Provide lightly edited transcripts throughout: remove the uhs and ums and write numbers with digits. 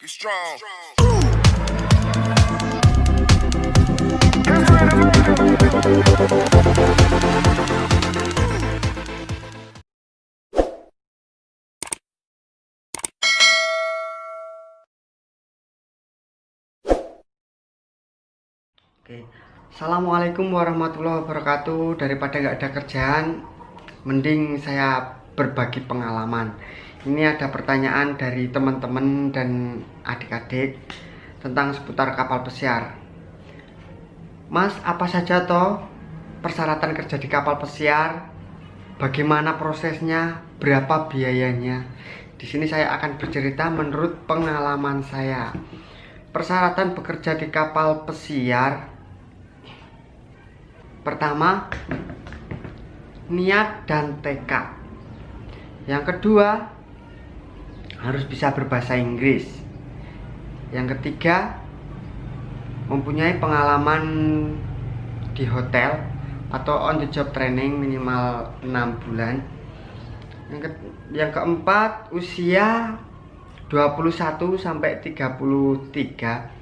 Be strong. Oke. Assalamualaikum warahmatullahi wabarakatuh. Daripada nggak ada kerjaan, mending saya berbagi pengalaman. Ini ada pertanyaan dari teman-teman dan adik-adik tentang seputar kapal pesiar. Mas, apa saja toh persyaratan kerja di kapal pesiar? Bagaimana prosesnya? Berapa biayanya? Di sini saya akan bercerita menurut pengalaman saya. Persyaratan bekerja di kapal pesiar: pertama, niat dan tekad. Yang kedua, harus bisa berbahasa Inggris. Yang ketiga, mempunyai pengalaman di hotel atau on the job training minimal 6 bulan. Yang keempat, usia 21 sampai 33.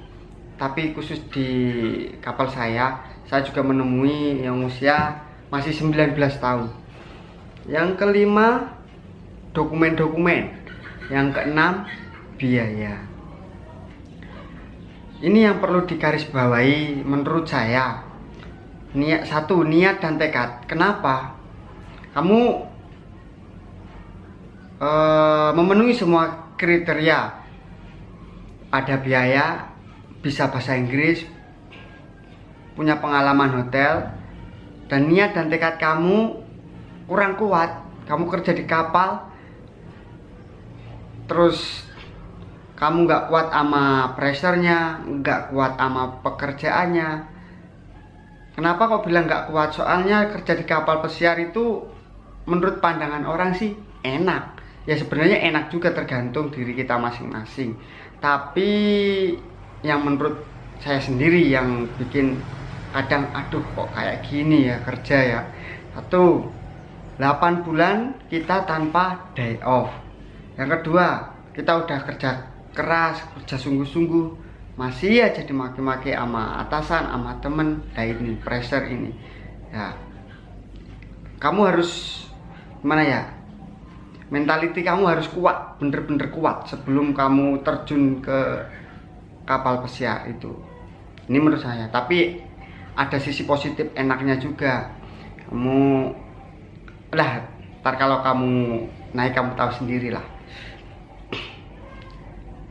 Tapi khusus di kapal saya juga menemui yang usia masih 19 tahun. Yang kelima, dokumen-dokumen. Yang keenam, biaya. Ini yang perlu digarisbawahi menurut saya. Niat dan tekad. Kenapa? Kamu memenuhi semua kriteria. Ada biaya, bisa bahasa Inggris, punya pengalaman hotel, dan niat dan tekad kamu kurang kuat. Kamu kerja di kapal, terus kamu nggak kuat sama pressure-nya, nggak kuat sama pekerjaannya. Kenapa kok bilang nggak kuat? Soalnya kerja di kapal pesiar itu menurut pandangan orang sih enak. Ya sebenarnya enak juga, tergantung diri kita masing-masing. Tapi yang menurut saya sendiri yang bikin kadang aduh kok kayak gini ya kerja ya. 8 bulan kita tanpa day off. Yang kedua, kita udah kerja keras, kerja sungguh-sungguh, masih aja dimaki-maki sama atasan, sama temen. Nah ini pressure ini ya, kamu harus gimana ya, mentality kamu harus kuat, bener-bener kuat sebelum kamu terjun ke kapal pesiar itu. Ini menurut saya. Tapi ada sisi positif enaknya juga. Kamu ntar kalau kamu naik kamu tahu sendiri lah.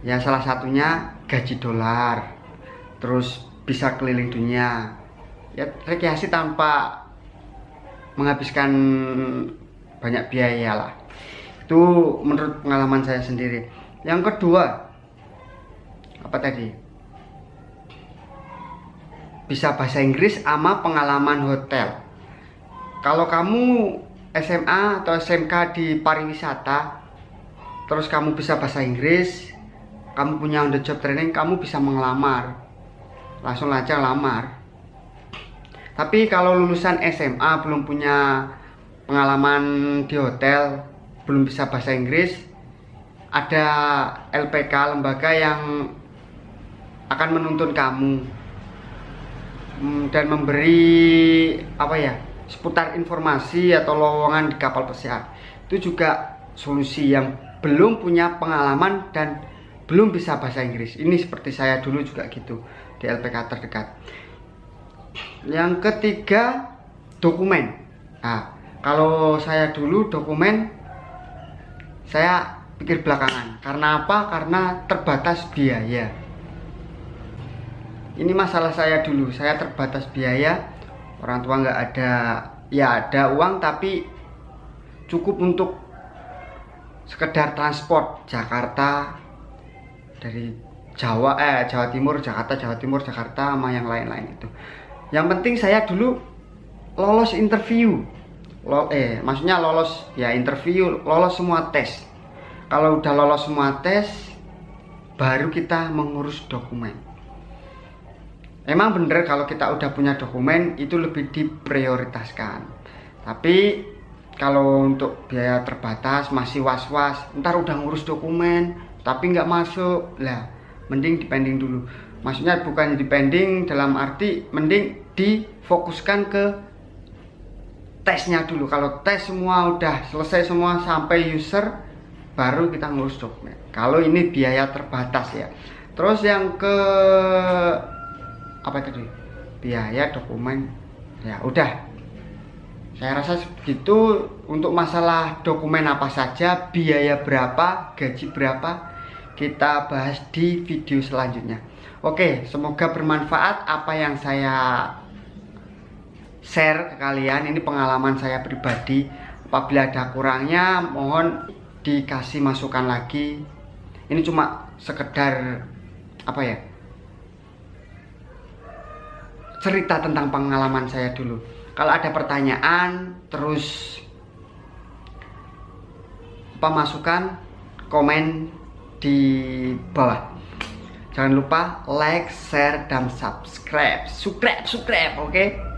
Ya salah satunya gaji dolar, terus bisa keliling dunia, ya rekreasi tanpa menghabiskan banyak biaya lah. Itu menurut pengalaman saya sendiri. Yang kedua, apa tadi? Bisa bahasa Inggris sama pengalaman hotel. Kalau kamu SMA atau SMK di pariwisata, terus kamu bisa bahasa Inggris, kamu punya on the job training, kamu bisa mengelamar, langsung aja lamar. Tapi kalau lulusan SMA belum punya pengalaman di hotel, belum bisa bahasa Inggris, ada LPK, lembaga yang akan menuntun kamu dan memberi seputar informasi atau lowongan di kapal pesiar. Itu juga solusi yang belum punya pengalaman dan belum bisa bahasa Inggris. Ini seperti saya dulu juga gitu di LPK terdekat. Yang ketiga, dokumen. Nah, kalau saya dulu dokumen saya pikir belakangan. Karena apa? Karena terbatas biaya. Ini masalah saya dulu. Saya terbatas biaya. Orang tua nggak ada, ya ada uang tapi cukup untuk sekedar transport Jakarta dari Jawa Timur, Jakarta sama yang lain-lain itu. Yang penting saya dulu lolos interview. Maksudnya lolos ya interview, lolos semua tes. Kalau udah lolos semua tes, baru kita mengurus dokumen. Emang bener kalau kita udah punya dokumen itu lebih diprioritaskan. Tapi kalau untuk biaya terbatas masih was-was, ntar udah ngurus dokumen tapi nggak masuk lah, mending dipending dulu. Maksudnya bukan dipending dalam arti mending difokuskan ke tesnya dulu. Kalau tes semua udah selesai semua sampai user, baru kita ngurus dokumen. Kalau ini biaya terbatas ya. Terus yang ke apa tadi? Biaya dokumen. Ya udah. Saya rasa begitu. Untuk masalah dokumen apa saja, biaya berapa, gaji berapa, kita bahas di video selanjutnya. Oke, semoga bermanfaat apa yang saya share ke kalian. Ini pengalaman saya pribadi. Apabila ada kurangnya, mohon dikasih masukan lagi. Ini cuma sekedar apa ya, cerita tentang pengalaman saya dulu. Kalau ada pertanyaan, terus apa masukan, komen di bawah. Jangan lupa like, share, dan subscribe. Oke?